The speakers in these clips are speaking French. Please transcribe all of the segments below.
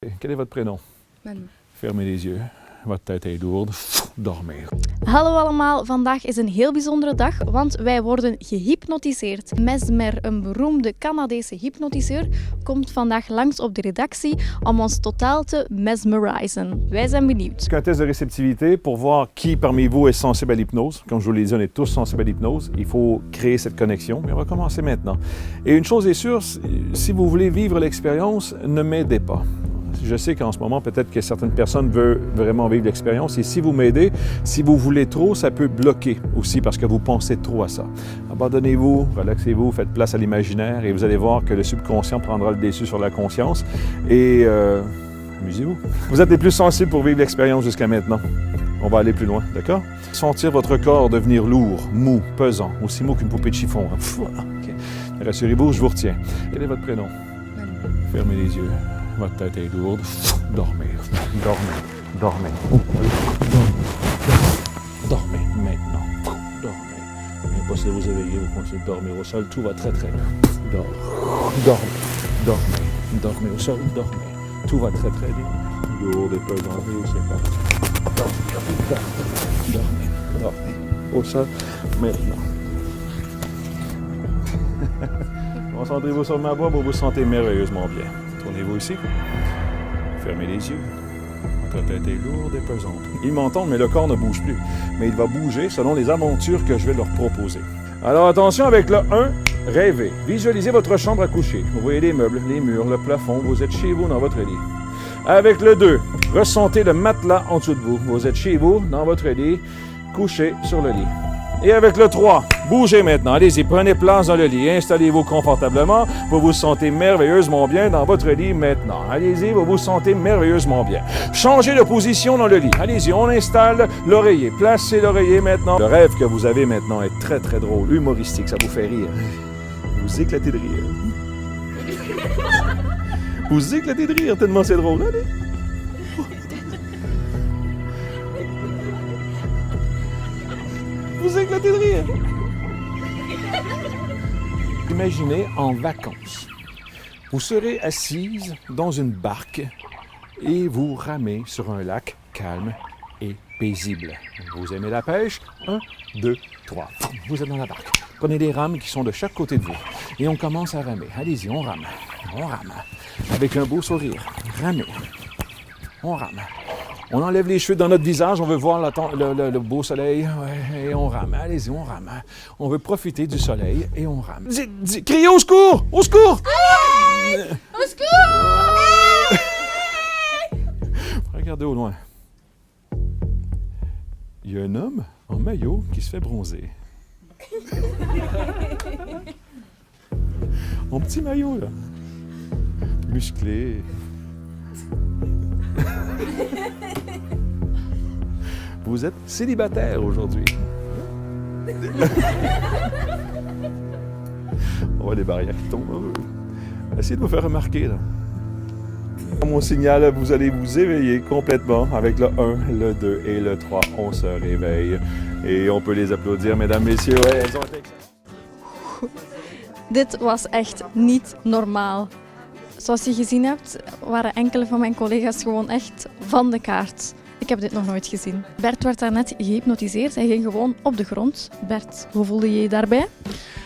Quel est votre prénom? Manu. Fermez les yeux. Votre tête est lourde. Dormir. Hallo allemaal, vandaag is een heel bijzondere dag, want wij worden gehypnotiseerd. Mesmer, een beroemde Canadese hypnotiseur, komt vandaag langs op de redactie om ons totaal te mesmerizen. Wij zijn benieuwd. C'est un test de réceptivité pour voir qui parmi vous est sensible à l'hypnose. Comme je vous l'ai dit, on est tous sensibles à l'hypnose. Il faut créer cette connexion, mais on va commencer maintenant. Et une chose est sûre, si vous voulez vivre l'expérience, ne m'aidez pas. Je sais qu'en ce moment, peut-être que certaines personnes veulent vraiment vivre l'expérience. Et si vous m'aidez, si vous voulez trop, ça peut bloquer aussi parce que vous pensez trop à ça. Abandonnez-vous, relaxez-vous, faites place à l'imaginaire et vous allez voir que le subconscient prendra le dessus sur la conscience. Et amusez-vous. Vous êtes les plus sensibles pour vivre l'expérience jusqu'à maintenant. On va aller plus loin, d'accord? Sentir votre corps devenir lourd, mou, pesant, aussi mou qu'une poupée de chiffon. Okay. Rassurez-vous, je vous retiens. Quel est votre prénom? Manu. Fermez les yeux. Votre tête est lourde. Dormez. Dormez. Dormez. Dormez maintenant. Dormez. Impossible de vous éveiller, vous continuez de dormir au sol. Tout va très très bien. Dormez. Dormez. Dormez au sol. Dormez. Tout va très très bien. Lourd et pesant. C'est parti. Dormez. Dormez. Au sol. Maintenant. Concentrez-vous sur ma voix, vous vous sentez merveilleusement bien. Tournez-vous ici. Fermez les yeux. Votre tête est lourde et pesante. Ils m'entendent, mais le corps ne bouge plus. Mais il va bouger selon les aventures que je vais leur proposer. Alors attention avec le 1, rêvez. Visualisez votre chambre à coucher. Vous voyez les meubles, les murs, le plafond. Vous êtes chez vous dans votre lit. Avec le 2, ressentez le matelas en dessous de vous. Vous êtes chez vous dans votre lit, couché sur le lit. Et avec le 3, bougez maintenant. Allez-y, prenez place dans le lit. Installez-vous confortablement. Vous vous sentez merveilleusement bien dans votre lit maintenant. Allez-y, vous vous sentez merveilleusement bien. Changez de position dans le lit. Allez-y, on installe l'oreiller. Placez l'oreiller maintenant. Le rêve que vous avez maintenant est très, très drôle, humoristique. Ça vous fait rire. Vous éclatez de rire. Vous éclatez de rire tellement c'est drôle. Allez. Vous éclatez de rire. Imaginez en vacances. Vous serez assise dans une barque et vous ramez sur un lac calme et paisible. Vous aimez la pêche? 1, 2, 3. Vous êtes dans la barque. Prenez les rames qui sont de chaque côté de vous et on commence à ramer. Allez-y, on rame. On rame. Avec un beau sourire. Ramez. On rame. On enlève les cheveux dans notre visage, on veut voir le beau soleil et on rame. Allez-y, on rame. On veut profiter du soleil et on rame. Criez au secours! Au secours! Allez! Au secours! Regardez au loin. Il y a un homme en maillot qui se fait bronzer. Mon petit maillot, là. Musclé. Vous êtes célibataire aujourd'hui. On voit les barrières qui tombent. Essayez de vous faire remarquer, là. Mon signal, vous allez vous éveiller complètement avec le 1, le 2 et le 3. On se réveille. Et on peut les applaudir, mesdames, messieurs. Ouais, elles ont été excellentes. Dit was echt niet normaal. Zoals je gezien hebt, waren enkele van mijn collega's gewoon echt van de kaart. Ik heb dit nog nooit gezien. Bert werd daarnet gehypnotiseerd. Hij ging gewoon op de grond. Bert, hoe voelde je je daarbij?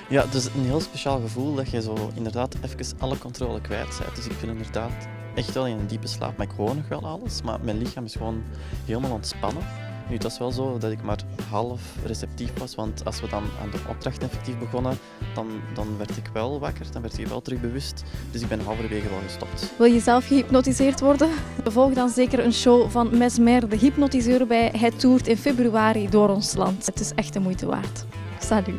Ja, het is een heel speciaal gevoel dat je zo inderdaad even alle controle kwijt bent. Dus ik ben inderdaad echt wel in een diepe slaap. Maar ik hoor nog wel alles, maar mijn lichaam is gewoon helemaal ontspannen. Nu, het was wel zo dat ik maar half receptief was, want als we dan aan de opdracht effectief begonnen, dan werd ik wel wakker, dan werd ik wel terug bewust. Dus ik ben halverwege wel gestopt. Wil je zelf gehypnotiseerd worden? Volg dan zeker een show van Mesmer, de hypnotiseur bij. Hij toert in februari door ons land. Het is echt de moeite waard. Salut!